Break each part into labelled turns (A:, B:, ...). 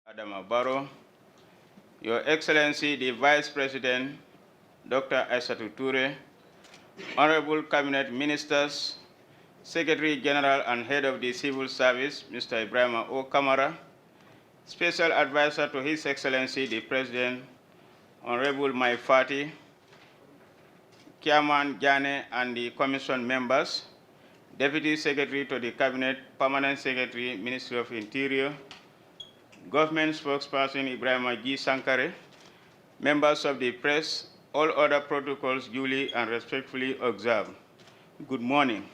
A: Barrow, Your Excellency the Vice President, Dr. Aissatou Toure, Honorable Cabinet Ministers, Secretary General and Head of the Civil Service, Mr. Ibrahim O. Kamara, Special Advisor to His Excellency the President, Honorable Mai Fati, Chairman Janneh and the Commission members, Deputy Secretary to the Cabinet, Permanent Secretary, Ministry of Interior, Government Spokesperson Ibrahim G. Sankare, members of the press, all other protocols duly and respectfully observed. Good morning.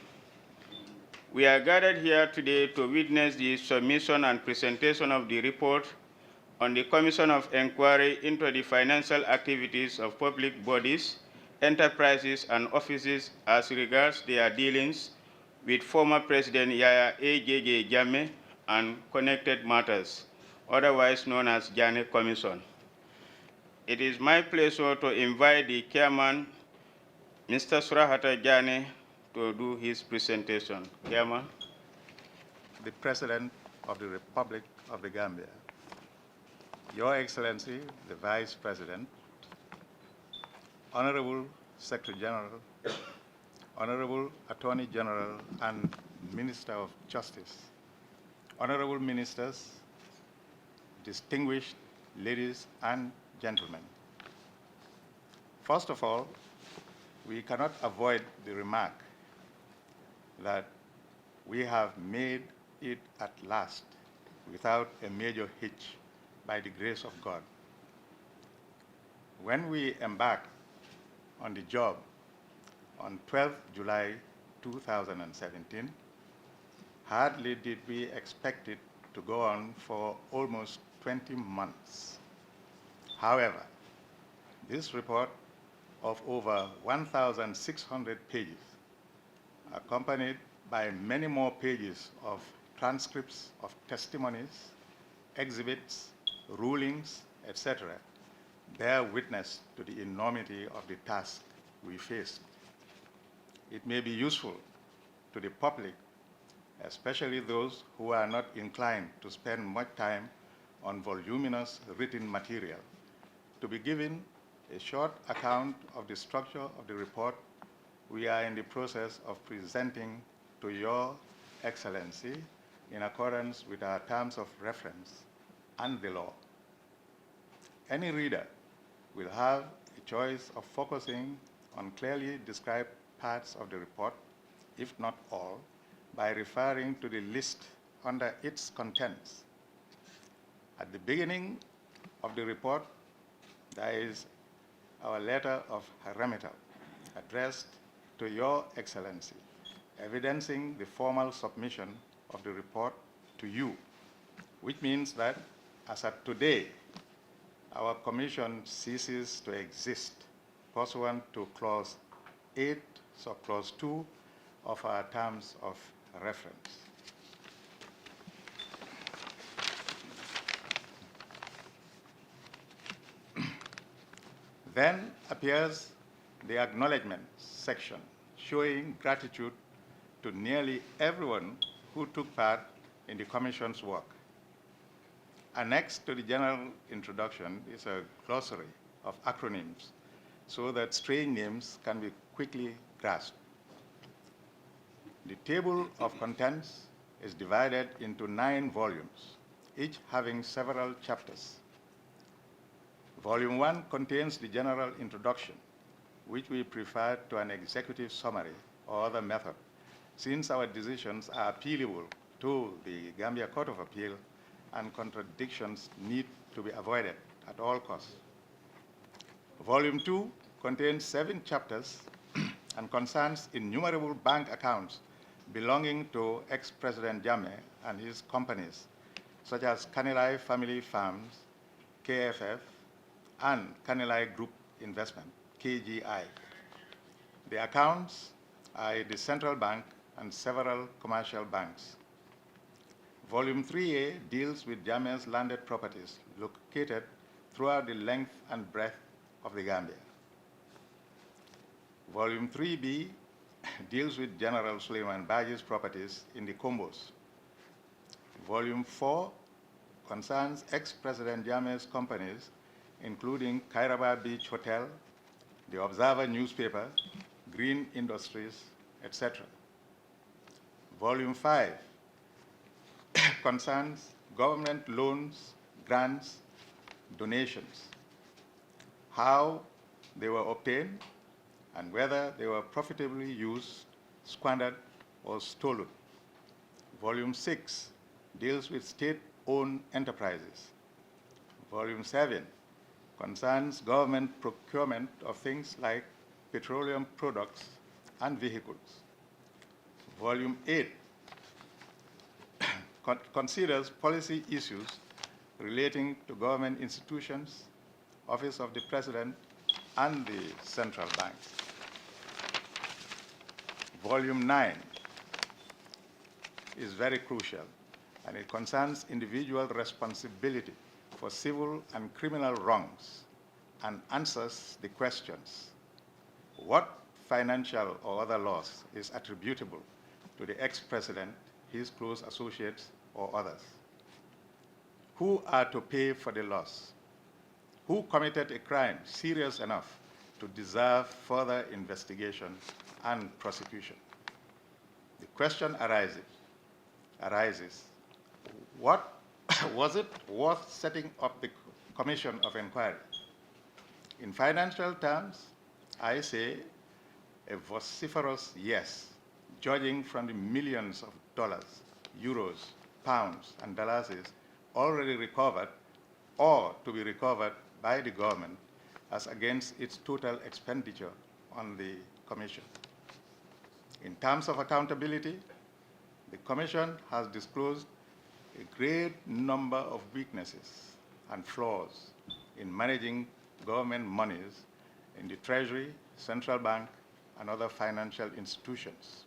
A: We are gathered here today to witness the submission and presentation of the report on the Commission of Inquiry into the financial activities of public bodies, enterprises, and offices as regards their dealings with former President Yahya A.J.J. Jammeh and connected matters, otherwise known as Janneh Commission. It is my pleasure to invite the Chairman, Mr. Surahata Janneh, to do his presentation. Chairman.
B: The President of the Republic of the Gambia, Your Excellency, the Vice President, Honorable Secretary General, Honorable Attorney General and Minister of Justice, Honorable Ministers, distinguished ladies and gentlemen. First of all, we cannot avoid the remark that we have made it at last without a major hitch by the grace of God. When we embarked on the job on 12 July 2017, hardly did we expect it to go on for almost 20 months. However, this report of over 1,600 pages, accompanied by many more pages of transcripts of testimonies, exhibits, rulings, etc., bear witness to the enormity of the task we faced. It may be useful to the public, especially those who are not inclined to spend much time on voluminous written material, to be given a short account of the structure of the report we are in the process of presenting to Your Excellency in accordance with our terms of reference and the law. Any reader will have a choice of focusing on clearly described parts of the report, if not all, by referring to the list under its contents. At the beginning of the report, there is our letter of remittal addressed to Your Excellency, evidencing the formal submission of the report to you, which means that as of today, our commission ceases to exist pursuant to Clause 8, Clause 2 of our terms of reference. Then appears the acknowledgement section, showing gratitude to nearly everyone who took part in the Commission's work. Annexed to the general introduction is a glossary of acronyms so that strange names can be quickly grasped. The table of contents is divided into 9 volumes, each having several chapters. Volume 1 contains the general introduction, which we prefer to an executive summary or other method, since our decisions are appealable to the Gambia Court of Appeal and contradictions need to be avoided at all costs. Volume 2 contains 7 chapters and concerns innumerable bank accounts belonging to ex-President Jammeh and his companies, such as Kanilai Family Farms, KFF, and Kanilai Group Investment, KGI. The accounts are at the Central Bank and several commercial banks. Volume 3A deals with Jammeh's landed properties located throughout the length and breadth of the Gambia. Volume 3B deals with General Suleiman Baji's properties in the Combos. Volume 4 concerns ex-President Janneh's companies, including Kairaba Beach Hotel, the Observer newspaper, Green Industries, etc. Volume 5 concerns government loans, grants, donations, how they were obtained, and whether they were profitably used, squandered, or stolen. Volume 6 deals with state-owned enterprises. Volume 7 concerns government procurement of things like petroleum products and vehicles. Volume 8 considers policy issues relating to government institutions, Office of the President, and the central bank. Volume 9 is very crucial, and it concerns individual responsibility for civil and criminal wrongs and answers the questions: what financial or other loss is attributable to the ex-president, his close associates, or others? Who are to pay for the loss? Who committed a crime serious enough to deserve further investigation and prosecution? The question arises, what was it worth setting up the commission of inquiry? In financial terms, I say a vociferous yes, judging from the millions of dollars, euros, pounds, and dollars already recovered or to be recovered by the government as against its total expenditure on the Commission. In terms of accountability, the Commission has disclosed a great number of weaknesses and flaws in managing government monies in the Treasury, Central Bank, and other financial institutions.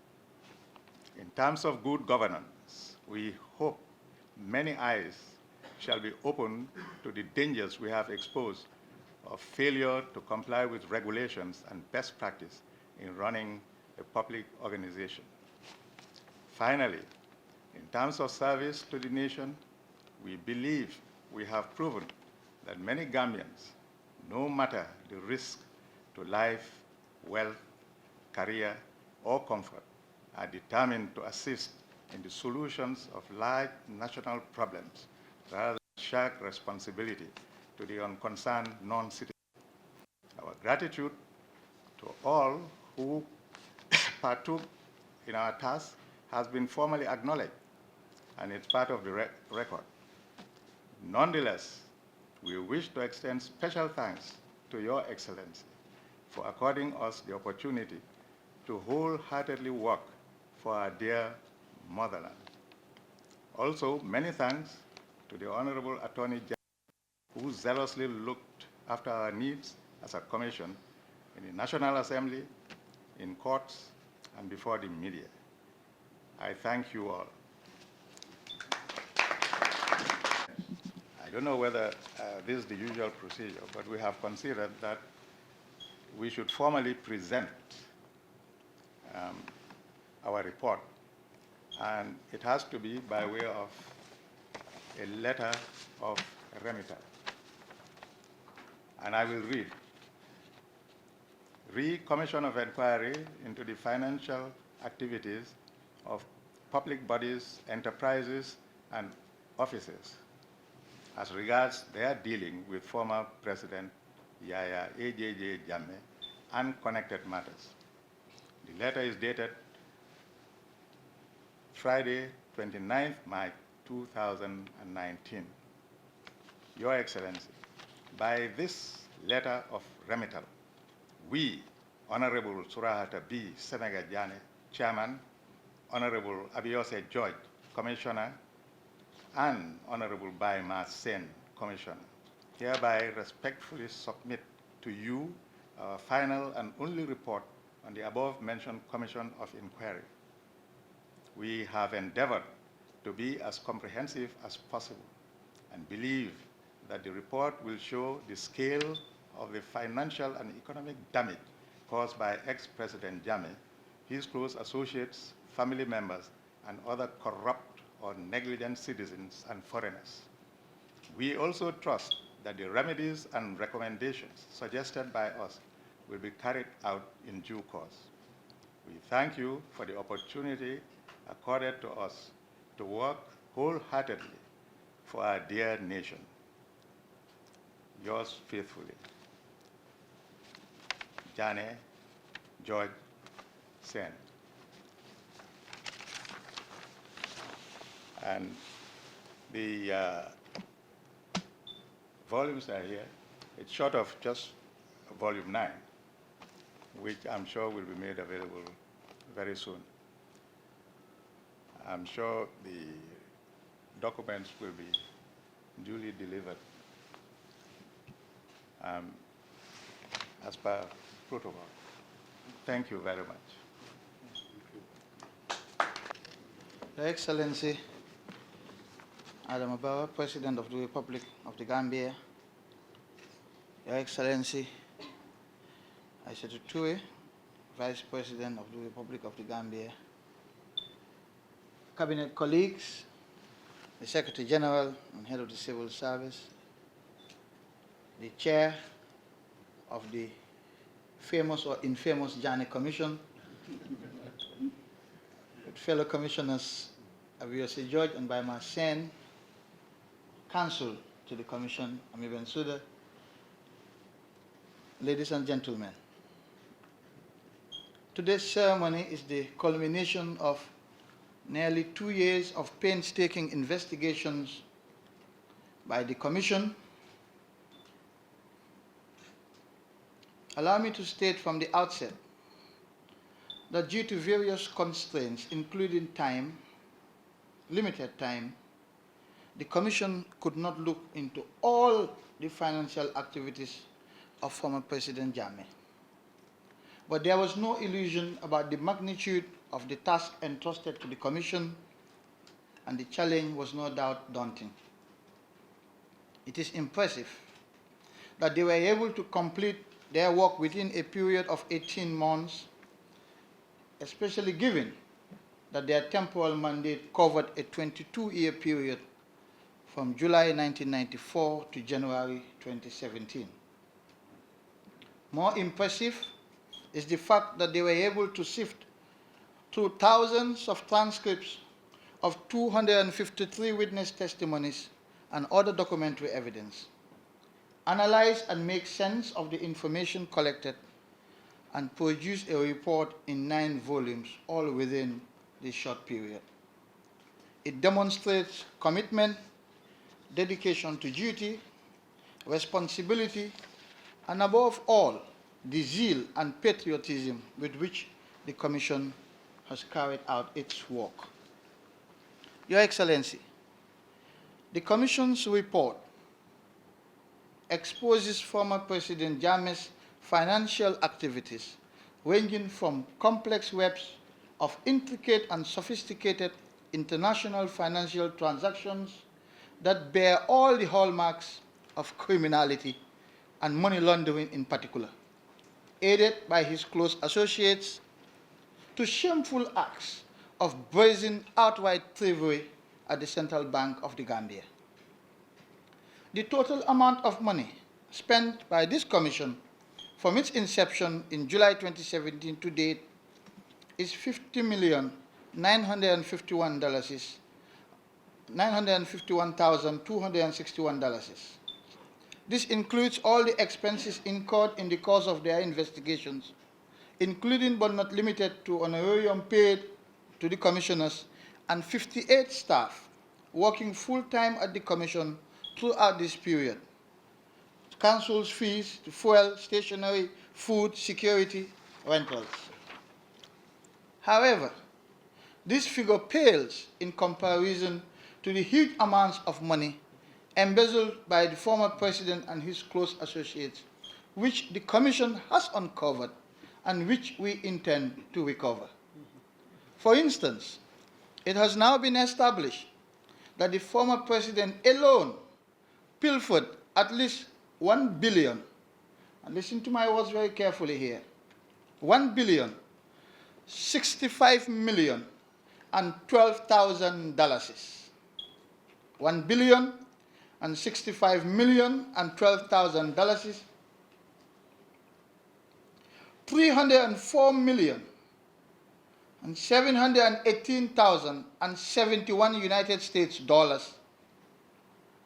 B: In terms of good governance, we hope many eyes shall be opened to the dangers we have exposed of failure to comply with regulations and best practice in running a public organization. Finally, in terms of service to the nation, we believe we have proven that many Gambians, no matter the risk to life, wealth, career, or comfort, are determined to assist in the solutions of large national problems rather than shirk responsibility to the unconcerned non-citizens. Our gratitude to all who partook in our task has been formally acknowledged, and it's part of the record. Nonetheless, we wish to extend special thanks to Your Excellency for according us the opportunity to wholeheartedly work for our dear motherland. Also, many thanks to the Honorable Attorney General, who zealously looked after our needs as a commission in the National Assembly, in courts, and before the media. I thank you all. I don't know whether this is the usual procedure, but we have considered that we should formally present our report, and it has to be by way of a letter of remitter. And I will read. Commission of Inquiry into the financial activities of public bodies, enterprises, and offices as regards their dealing with former President Yahya AJJ Jammeh and connected matters. The letter is dated Friday, 29th March 2019. Your Excellency, by this letter of remittal, we, Honorable Surahata B. Senegal Janneh, Chairman, Honorable Abiose George, Commissioner, and Honorable Baima Sen, Commissioner, hereby respectfully submit to you our final and only report on the above-mentioned Commission of Inquiry. We have endeavored to be as comprehensive as possible and believe that the report will show the scale of the financial and economic damage caused by ex-President Jammeh, his close associates, family members, and other corrupt or negligent citizens and foreigners. We also trust that the remedies and recommendations suggested by us will be carried out in due course. We thank you for the opportunity accorded to us to work wholeheartedly for our dear nation. Yours faithfully, Janneh George Sen. And the volumes are here. It's short of just volume 9, which I'm sure will be made available very soon. I'm sure the documents will be duly delivered as per protocol. Thank you very much.
C: Your Excellency, Adam Barrow, President of the Republic of the Gambia, Your Excellency, Aissatou Touré, Vice President of the Republic of the Gambia, Cabinet colleagues, the Secretary General and Head of the Civil Service, the Chair of the famous or infamous Janneh Commission, with fellow Commissioners Abiyosi George and Baima Sen, Counsel to the Commission, Ami Bensouda, ladies and gentlemen. Today's ceremony is the culmination of nearly 2 years of painstaking investigations by the Commission. Allow me to state from the outset that due to various constraints, including time, limited time, the Commission could not look into all the financial activities of former President Janneh. But there was no illusion about the magnitude of the task entrusted to the Commission, and the challenge was no doubt daunting. It is impressive that they were able to complete their work within a period of 18 months, especially given that their temporal mandate covered a 22-year period from July 1994 to January 2017. More impressive is the fact that they were able to sift through thousands of transcripts of 253 witness testimonies and other documentary evidence, analyze and make sense of the information collected, and produce a report in 9 volumes, all within this short period. It demonstrates commitment, dedication to duty, responsibility, and above all, the zeal and patriotism with which the Commission has carried out its work. Your Excellency, the Commission's report exposes former President Janneh's financial activities, ranging from complex webs of intricate and sophisticated international financial transactions that bear all the hallmarks of criminality and money laundering in particular, aided by his close associates, to shameful acts of brazen outright thievery at the Central Bank of the Gambia. The total amount of money spent by this Commission from its inception in July 2017 to date is $50,951,261. This includes all the expenses incurred in the course of their investigations, including but not limited to honorarium paid to the commissioners and 58 staff working full-time at the Commission throughout this period. Council's fees, fuel, stationery, food, security, rentals. However, this figure pales in comparison to the huge amounts of money embezzled by the former president and his close associates, which the Commission has uncovered and which we intend to recover. For instance, it has now been established that the former president alone pilfered at least 1 billion, and listen to my words very carefully here, 1,065,012,000 $1,065,012,000. and $65,012,000, 304,718,071 United States dollars.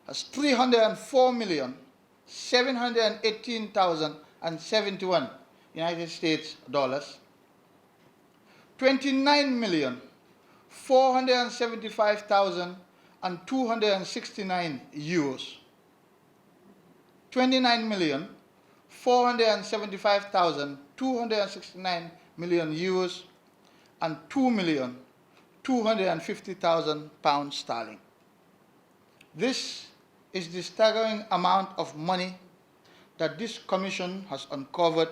C: That's 304,718,071 United States dollars. 29,475,269 euros. 29,475,269 million euros and 2,250,000 pounds sterling. This is the staggering amount of money that this commission has uncovered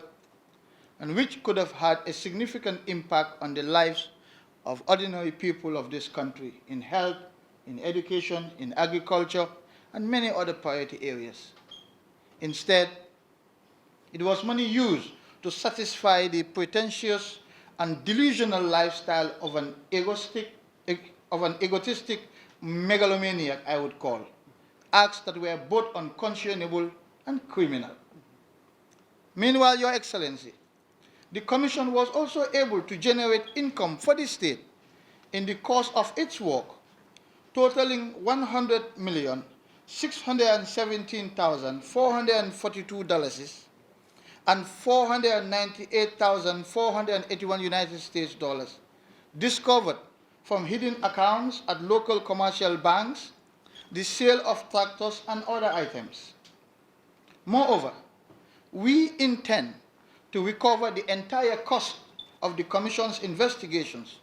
C: and which could have had a significant impact on the lives of ordinary people of this country in health, in education, in agriculture, and many other priority areas. Instead, it was money used to satisfy the pretentious and delusional lifestyle of an egotistic megalomaniac, I would call, acts that were both unconscionable and criminal. Meanwhile, Your Excellency, the Commission was also able to generate income for the state in the course of its work, totaling $100,617,442 and $498,481 United States dollars discovered from hidden accounts at local commercial banks, the sale of tractors and other items. Moreover, we intend to recover the entire cost of the Commission's investigations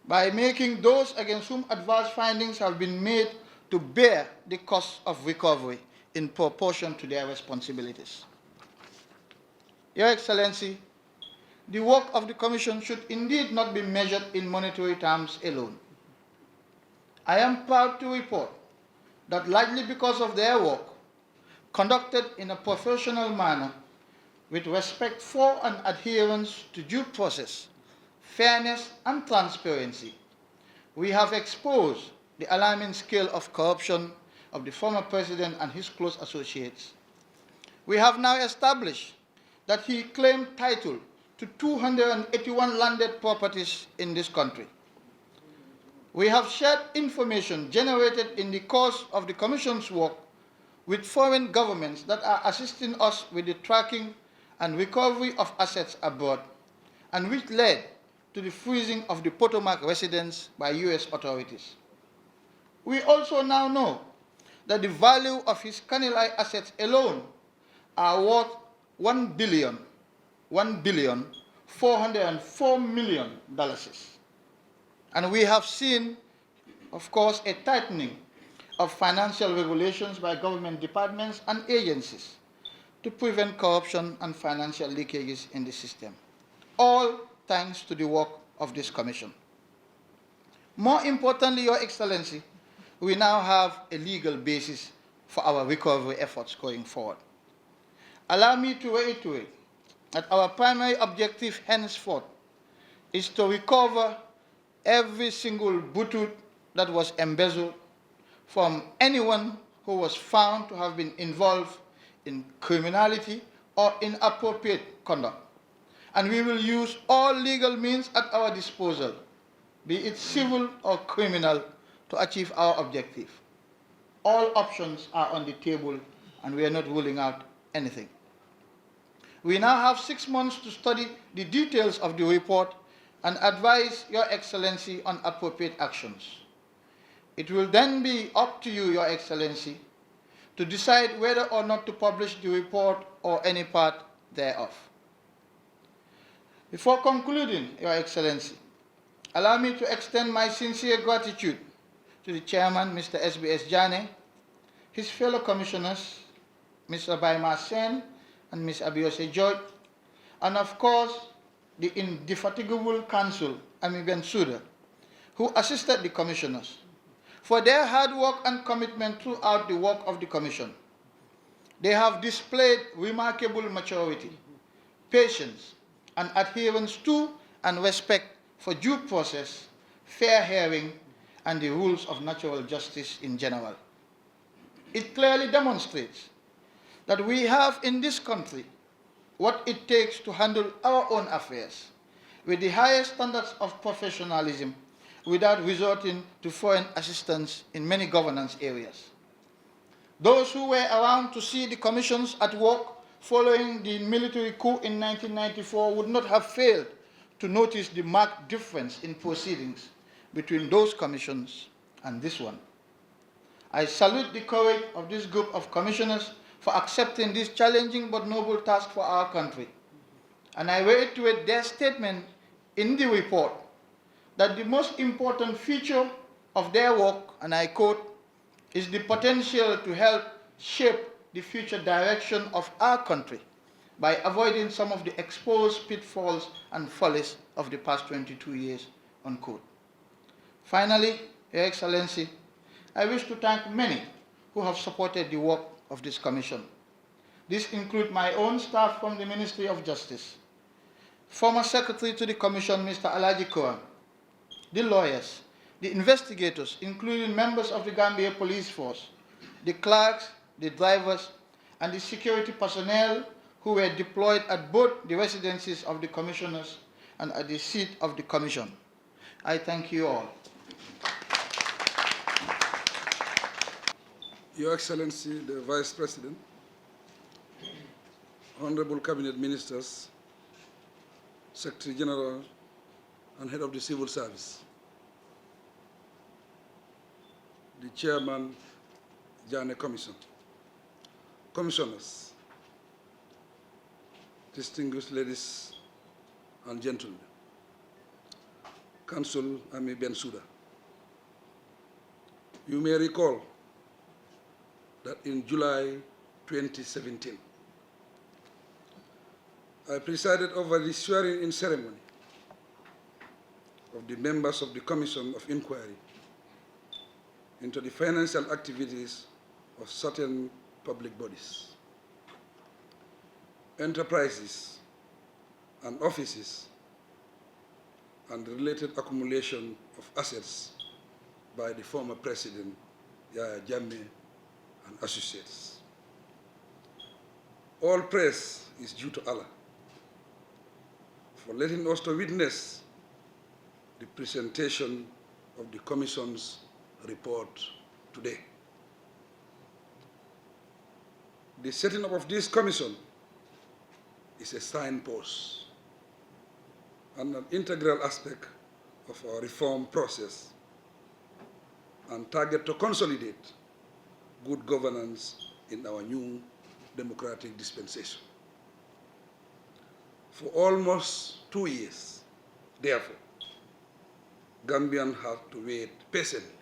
C: by making those against whom adverse findings have been made to bear the cost of recovery in proportion to their responsibilities. Your Excellency, the work of the Commission should indeed not be measured in monetary terms alone. I am proud to report that largely because of their work, conducted in a professional manner, with respect for and adherence to due process, fairness, and transparency, we have exposed the alarming scale of corruption of the former president and his close associates. We have now established that he claimed title to 281 landed properties in this country. We have shared information generated in the course of the Commission's work with foreign governments that are assisting us with the tracking and recovery of assets abroad, and which led to the freezing of the Potomac residence by US authorities. We also now know that the value of his Caneli assets alone are worth $1,404 million. And we have seen, of course, a tightening of financial regulations by government departments and agencies to prevent corruption and financial leakages in the system, all thanks to the work of this Commission. More importantly, Your Excellency, we now have a legal basis for our recovery efforts going forward. Allow me to reiterate that our primary objective henceforth is to recover every single butut that was embezzled from anyone who was found to have been involved in criminality or inappropriate conduct. And we will use all legal means at our disposal, be it civil or criminal, to achieve our objective. All options are on the table, and we are not ruling out anything. We now have 6 months to study the details of the report and advise Your Excellency on appropriate actions. It will then be up to you, Your Excellency, to decide whether or not to publish the report or any part thereof. Before concluding, Your Excellency, allow me to extend my sincere gratitude to the Chairman, Mr. SBS Janneh, his fellow commissioners, Mr. Baima Sen and Ms. Abiose George, and of course, the indefatigable Counsel, Ami Bensouda, who assisted the commissioners, for their hard work and commitment throughout the work of the Commission. They have displayed remarkable maturity, patience, and adherence to and respect for due process, fair hearing, and the rules of natural justice in general. It clearly demonstrates that we have in this country what it takes to handle our own affairs with the highest standards of professionalism without resorting to foreign assistance in many governance areas. Those who were around to see the commissions at work following the military coup in 1994 would not have failed to notice the marked difference in proceedings between those commissions and this one. I salute the courage of this group of commissioners for accepting this challenging but noble task for our country. And I reiterate their statement in the report that the most important feature of their work, and I quote, is the potential to help shape the future direction of our country by avoiding some of the exposed pitfalls and follies of the past 22 years, unquote. Finally, Your Excellency, I wish to thank many who have supported the work of this commission. This includes my own staff from the Ministry of Justice, former Secretary to the Commission, Mr. Alaji Kerr, the lawyers, the investigators, including members of the Gambia Police Force, the clerks, the drivers, and the security personnel who were deployed at both the residencies of the commissioners and at the seat of the commission. I thank you all.
D: Your Excellency, the Vice President, Honorable Cabinet Ministers, Secretary General, and Head of the Civil Service, the Chairman, Janneh Commission, Commissioners, distinguished ladies and gentlemen, Council Ami Bensouda. You may recall that in July 2017, I presided over the swearing-in ceremony of the members of the Commission of Inquiry into the financial activities of certain public bodies, enterprises, and offices, and the related accumulation of assets by the former President, Yahya Jammeh and associates. All praise is due to Allah for letting us to witness the presentation of the Commission's report today. The setting up of this commission is a signpost and an integral aspect of our reform process and target to consolidate good governance in our new democratic dispensation. For almost 2 years, therefore, Gambians have to wait patiently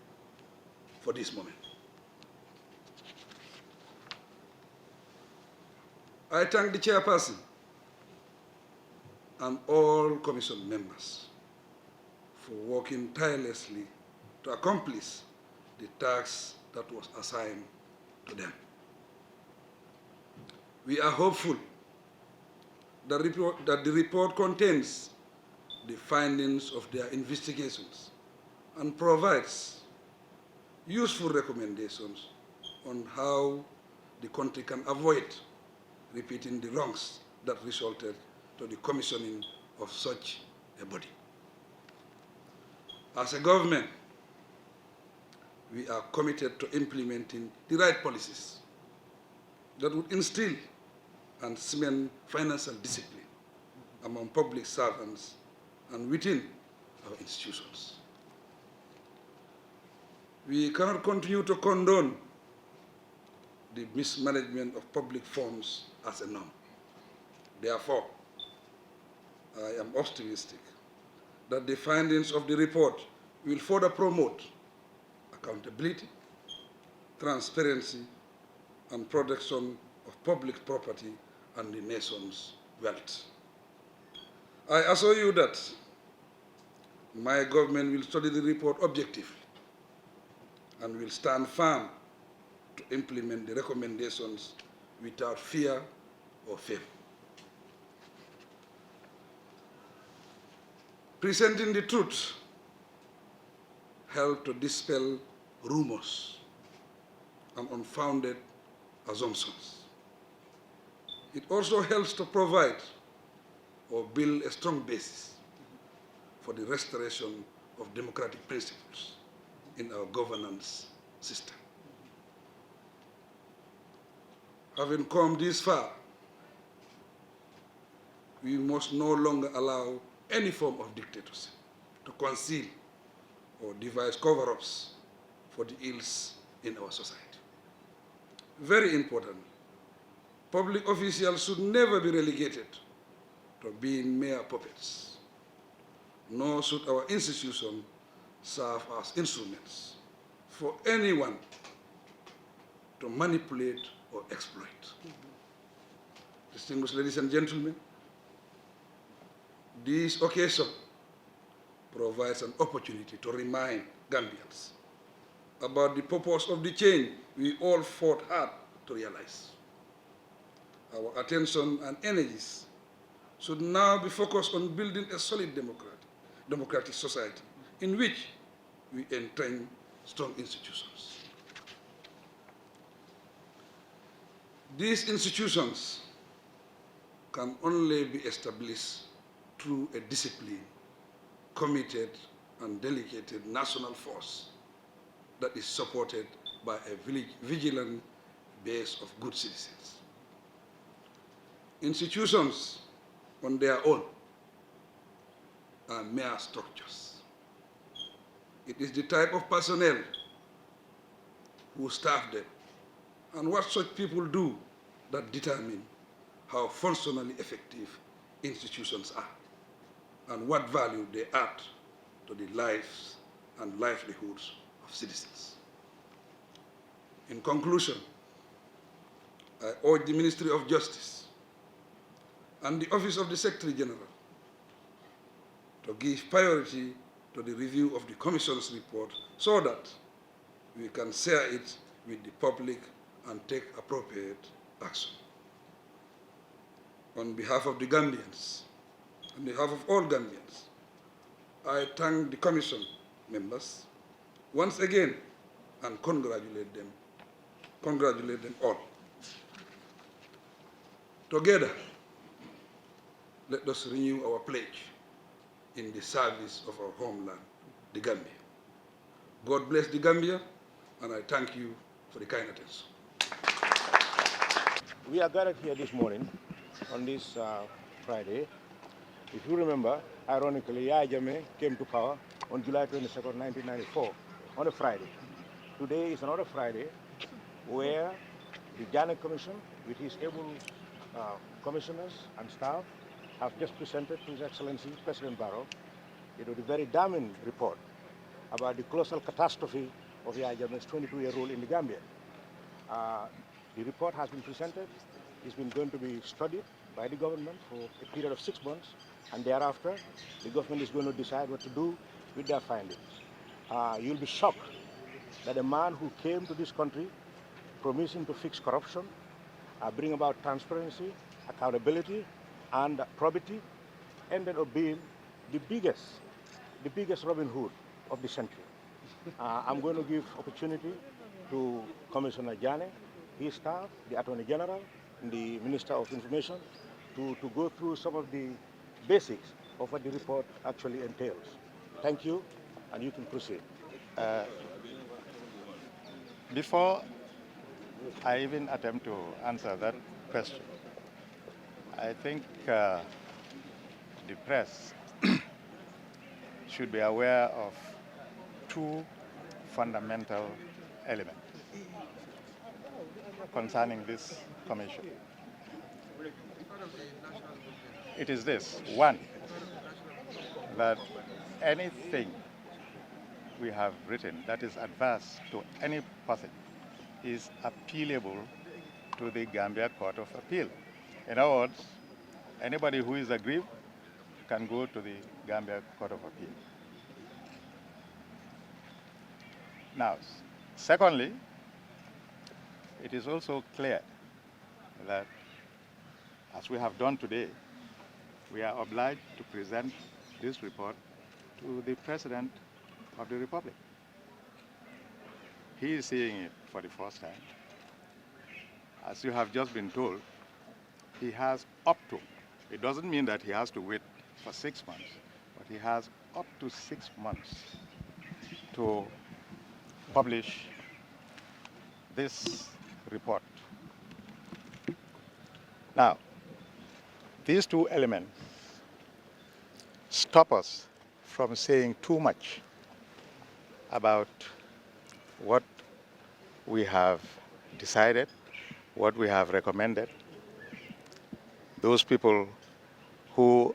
D: for this moment. I thank the chairperson and all commission members for working tirelessly to accomplish the task that was assigned to them. We are hopeful that the report contains the findings of their investigations and provides useful recommendations on how the country can avoid repeating the wrongs that resulted to the commissioning of such a body. As a government, we are committed to implementing the right policies that would instill and cement financial discipline among public servants and within our institutions. We cannot continue to condone the mismanagement of public funds as a norm. Therefore, I am optimistic that the findings of the report will further promote accountability, transparency, and protection of public property and the nation's wealth. I assure you that my government will study the report objectively and will stand firm to implement the recommendations without fear or favor. Presenting the truth helps to dispel rumors and unfounded assumptions. It also helps to provide or build a strong basis for the restoration of democratic principles in our governance system. Having come this far, we must no longer allow any form of dictatorship to conceal or devise cover-ups for the ills in our society. Very important, public officials should never be relegated to being mere puppets, nor should our institutions serve as instruments for anyone to manipulate or exploit. Distinguished ladies and gentlemen, this occasion provides an opportunity to remind Gambians about the purpose of the change we all fought hard to realize. Our attention and energies should now be focused on building a solid democratic society in which we entrench strong institutions. These institutions can only be established through a disciplined, committed, and dedicated national force that is supported by a vigilant base of good citizens. Institutions on their own are mere structures. It is the type of personnel who staff them and what such people do that determine how functionally effective institutions are and what value they add to the lives and livelihoods of citizens. In conclusion, I urge the Ministry of Justice and the Office of the Secretary General to give priority to the review of the Commission's report so that we can share it with the public and take appropriate action. On behalf of the Gambians, on behalf of all Gambians, I thank the Commission members once again and congratulate them all. Together, let us renew our pledge in the service of our homeland, the Gambia. God bless the Gambia, and I thank you for the kind attention.
E: We are gathered here this morning on this Friday. If you remember, ironically, Janneh came to power on July 22nd, 1994, on a Friday. Today is another Friday where the Janneh Commission, with his able commissioners and staff, have just presented to His Excellency President Barrow the very damning report about the colossal catastrophe of Janneh's 22-year rule in the Gambia. The report has been presented. It's been going to be studied by the government for a period of 6 months, and thereafter, the government is going to decide what to do with their findings. You'll be shocked that a man who came to this country promising to fix corruption, bring about transparency, accountability, and probity, ended up being the biggest Robin Hood of the century. I'm going to give opportunity to Commissioner Janneh, his staff, the Attorney General, and the Minister of Information to go through some of the basics of what the report actually entails. Thank you, and you can proceed.
B: Before I even attempt to answer that question, I think the press should be aware of two fundamental elements concerning this commission. It is this: one, that anything we have written that is adverse to any person is appealable to the Gambia Court of Appeal. In other words, anybody who is aggrieved can go to the Gambia Court of Appeal. Now, secondly, it is also clear that, as we have done today, we are obliged to present this report to the President of the Republic. He is seeing it for the first time. As you have just been told, he has up to, it doesn't mean that he has to wait for 6 months, but he has up to 6 months to publish this report. Now, these two elements stop us from saying too much about what we have decided, what we have recommended. Those people who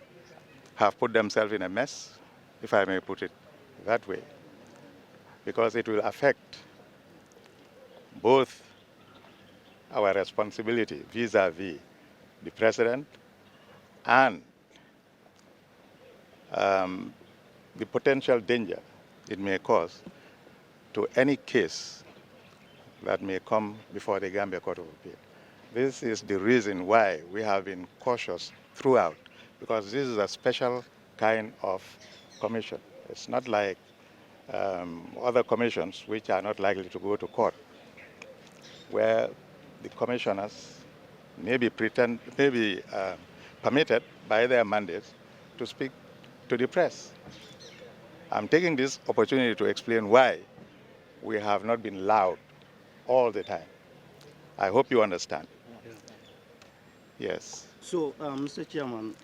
B: have put themselves in a mess, if I may put it that way, because it will affect both our responsibility vis-à-vis the president and the potential danger it may cause to any case that may come before the Gambia Court of Appeal. This is the reason why we have been cautious throughout, because this is a special kind of commission. It's not like other commissions which are not likely to go to court, where the commissioners may be permitted by their mandates to speak to the press. I'm taking this opportunity to explain why we have not been loud all the time. I hope you understand. Yes.
F: So, Mr. Chairman,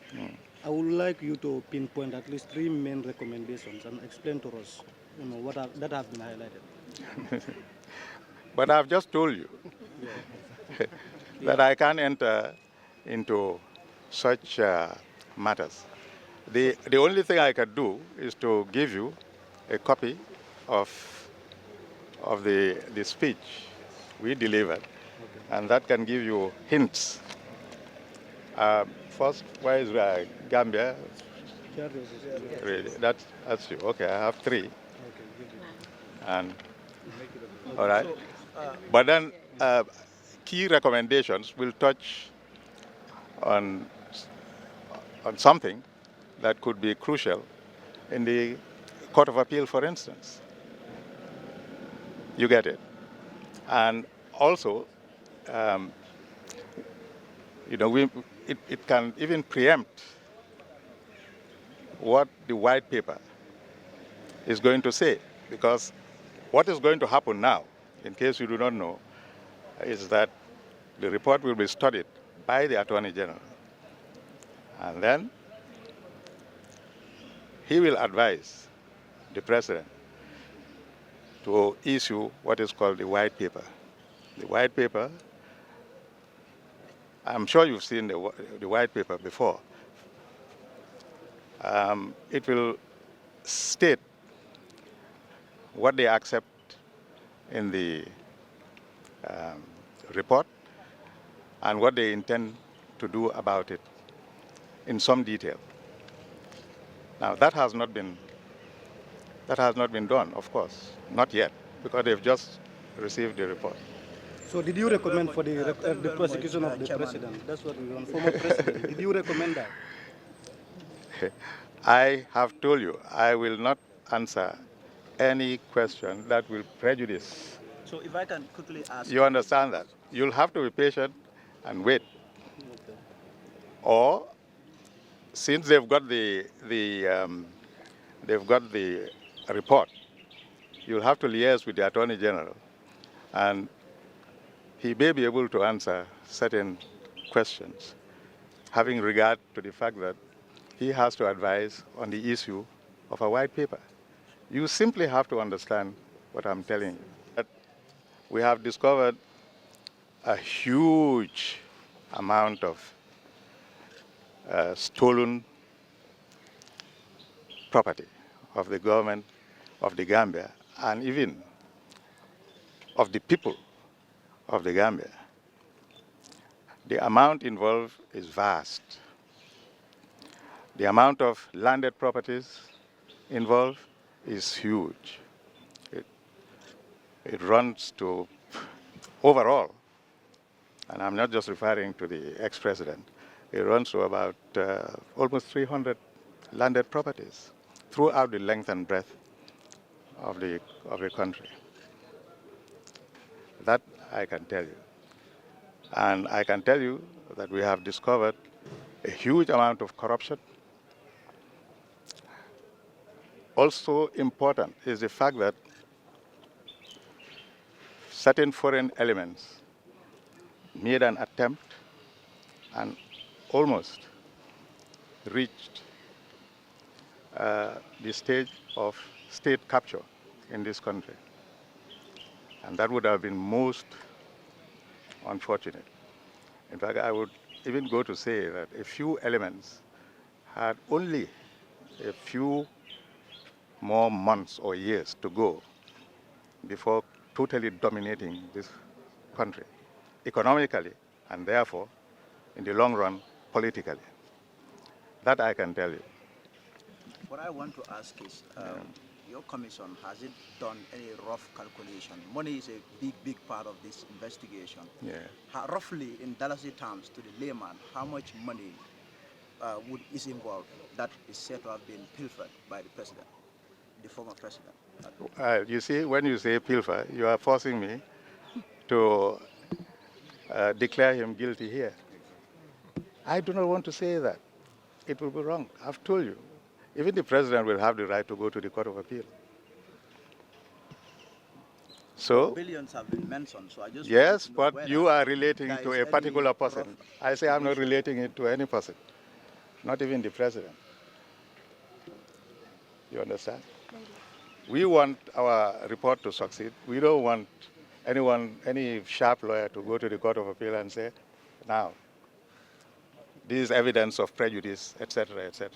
F: I would like you to pinpoint at least 3 main recommendations and explain to us, what that have been highlighted.
B: But I've just told you that I can't enter into such matters. The only thing I can do is to give you a copy of the speech we delivered, and that can give you hints. First, where is Gambia? Really, that's you. Okay, I have 3. And all right. But then key recommendations will touch on something that could be crucial in the Court of Appeal, for instance. You get it? And also, it can even preempt what the white paper is going to say, because what is going to happen now, in case you do not know, is that the report will be studied by the Attorney General, and then he will advise the President to issue what is called the white paper. The white paper, I'm sure you've seen the white paper before. It will state what they accept in the report and what they intend to do about it in some detail. Now, that has not been done, of course, not yet, because they've just received the report.
F: So did you recommend for the prosecution of the president? That's what we want, former president. Did you recommend that?
B: I have told you, I will not answer any question that will prejudice.
G: So if I can quickly ask...
B: You understand that? You'll have to be patient and wait. Okay. Or, since they've got the report, you'll have to liaise with the Attorney General, and he may be able to answer certain questions, having regard to the fact that he has to advise on the issue of a white paper. You simply have to understand what I'm telling you. That we have discovered a huge amount of stolen property of the government of the Gambia, and even of the people of the Gambia. The amount involved is vast. The amount of landed properties involved is huge. It runs to, overall, and I'm not just referring to the ex-president, it runs to about almost 300 landed properties throughout the length and breadth of the country. That I can tell you. And I can tell you that we have discovered a huge amount of corruption. Also important is the fact that certain foreign elements made an attempt and almost reached the stage of state capture in this country. And that would have been most unfortunate. In fact, I would even go to say that a few elements had only a few more months or years to go before totally dominating this country, economically, and therefore, in the long run, politically. That I can tell you.
G: What I want to ask is, your commission, has it done any rough calculation? Money is a big part of this investigation.
B: Yeah.
G: Roughly, in dollars terms, to the layman, how much money is involved that is said to have been pilfered by the president, the former president?
B: You see, when you say pilfer, you are forcing me to declare him guilty here. I do not want to say that. It will be wrong. I've told you. Even the president will have the right to go to the Court of Appeal. So,
G: billions have been mentioned, so I just
B: yes,
G: want to know
B: but you are relating to a particular person. I say I'm not relating it to any person, not even the president. You understand? We want our report to succeed. We don't want any sharp lawyer to go to the Court of Appeal and say, now, this is evidence of prejudice, etc., etc.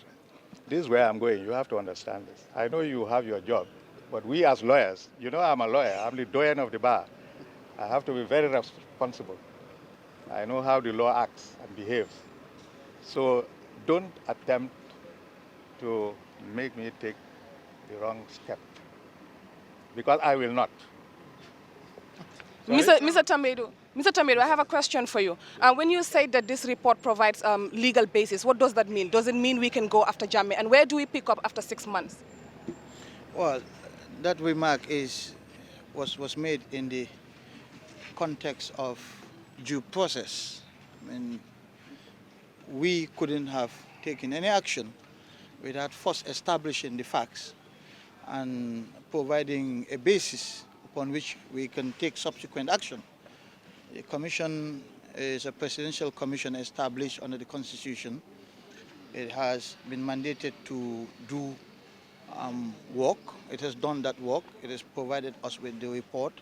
B: This is where I'm going. You have to understand this. I know you have your job, but we as lawyers, you know I'm a lawyer. I'm the doyen of the bar. I have to be very responsible. I know how the law acts and behaves. So don't attempt to make me take the wrong step, because I will not.
H: Mr. Tamedo, I have a question for you. When you say that this report provides legal basis, what does that mean? Does it mean we can go after Janneh? And where do we pick up after 6 months?
C: Well, that remark was made in the context of due process. I mean, we couldn't have taken any action without first establishing the facts and providing a basis upon which we can take subsequent action. The commission is a presidential commission established under the Constitution. It has been mandated to do work. It has done that work. It has provided us with the report.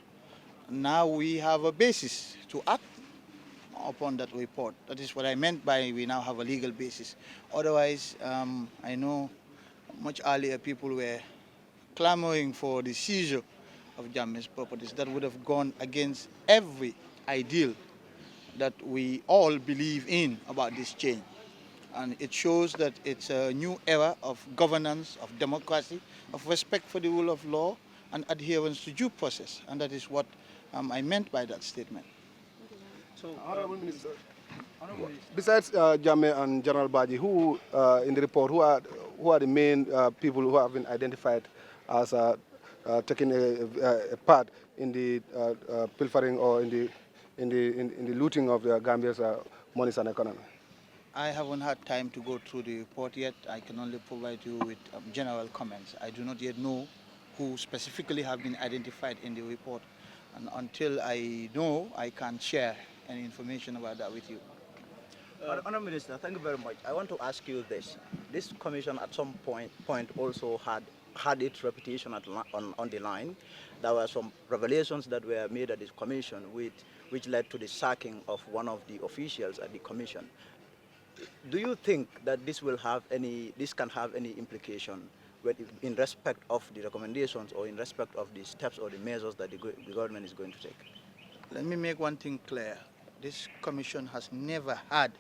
C: Now we have a basis to act upon that report. That is what I meant by we now have a legal basis. Otherwise, I know much earlier people were clamoring for the seizure of Janneh's properties. That would have gone against every ideal that we all believe in about this change. And it shows that it's a new era of governance, of democracy, of respect for the rule of law and adherence to due process. And that is what I meant by that statement.
I: So, Honorable Minister, besides Janneh and General Baji, who in the report, who are the main people who have been identified as taking a part in the pilfering or in the looting of the Gambia's monies and economy?
C: I haven't had time to go through the report yet. I can only provide you with general comments. I do not yet know who specifically have been identified in the report. And until I know, I can't share any information about that with you.
G: Honourable Minister, thank you very much. I want to ask you this. This commission at some point also had its reputation on the line. There were some revelations that were made at this commission which led to the sacking of one of the officials at the commission. Do you think that this can have any implication in respect of the recommendations or in respect of the steps or the measures that the government is going to take?
C: Let me make one thing clear. This commission has never had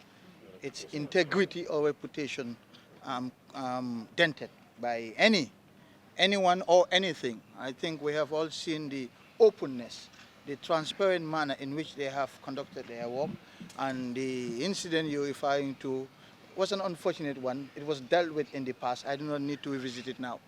C: its integrity or reputation dented by anyone or anything. I think we have all seen the openness, the transparent manner in which they have conducted their work, and the incident you're referring to was an unfortunate one. It was dealt with in the past. I do not need to revisit it now.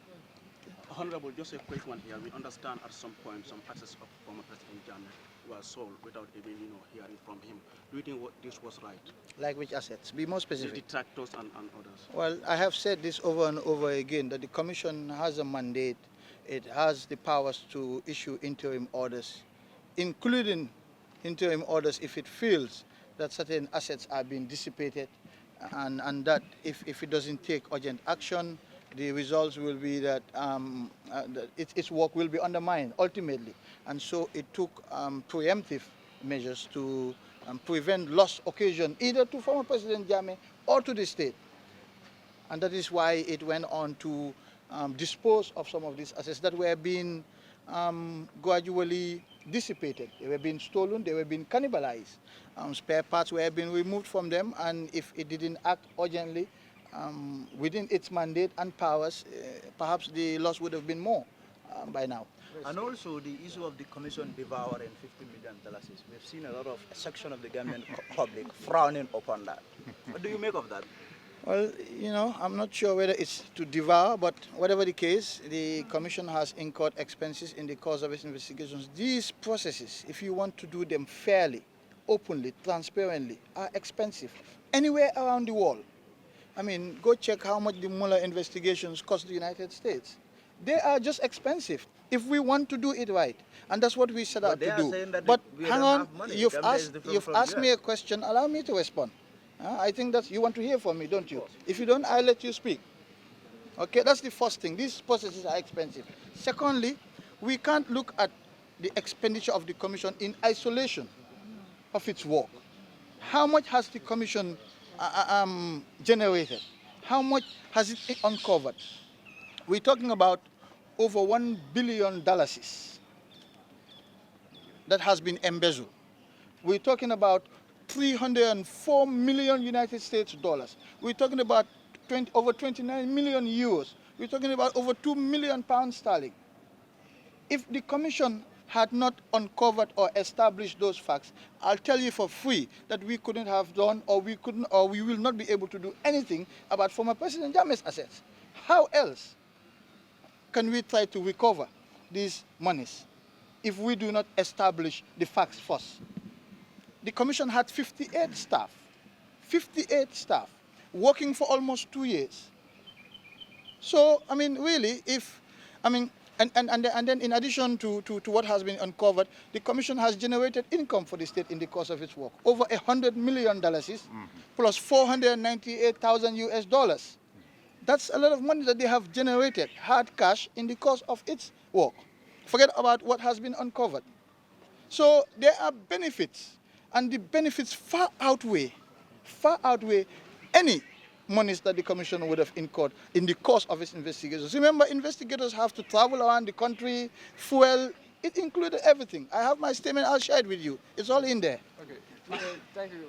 J: Honorable, just a quick one here. We understand at some point some access of former President Janneh were sold without even, hearing from him. Do you think this was right?
C: Like which assets? Be more specific.
J: The tractors and others.
C: Well, I have said this over and over again, that the Commission has a mandate. It has the powers to issue interim orders, including interim orders if it feels that certain assets are being dissipated, and that if it doesn't take urgent action, the results will be that, that its work will be undermined ultimately. And so it took preemptive measures to prevent loss occasion either to former President Janneh or to the state. And that is why it went on to dispose of some of these assets that were being gradually dissipated. They were being stolen, they were being cannibalized. Spare parts were being removed from them, and if it didn't act urgently within its mandate and powers, perhaps the loss would have been more by now.
G: And also the issue of the Commission devouring $50 million. We've seen a lot of a section of the government public frowning upon that. What do you make of that?
C: Well, I'm not sure whether it's to devour, but whatever the case, the Commission has incurred expenses in the course of its investigations. These processes, if you want to do them fairly, openly, transparently, are expensive. Anywhere around the world. I mean, go check how much the Mueller investigations cost the United States. They are just expensive if we want to do it right. And that's what we set out to do. But hang on, you've asked me a question, allow me to respond. I think that you want to hear from me, don't you? If you don't, I'll let you speak. Okay, that's the first thing. These processes are expensive. Secondly, we can't look at the expenditure of the Commission in isolation of its work. How much has the Commission generated? How much has it uncovered? We're talking about over $1 billion that has been embezzled. We're talking about 304 million United States dollars. We're talking about over 29 million euros. We're talking about over 2 million pounds sterling. If the Commission had not uncovered or established those facts, I'll tell you for free that we couldn't have done, or we will not be able to do anything about former President Jammeh's assets. How else can we try to recover these monies if we do not establish the facts first? The Commission had 58 staff, working for almost 2 years. So, I mean, really, and then in addition to what has been uncovered, the Commission has generated income for the state in the course of its work. Over $100 million plus 498,000 US dollars. That's a lot of money that they have generated, hard cash, in the course of its work. Forget about what has been uncovered. So there are benefits, and the benefits far outweigh any monies that the Commission would have incurred in the course of its investigations. Remember, investigators have to travel around the country, fuel, it included everything. I have my statement, I'll share it with you. It's all in there.
K: Okay, thank you.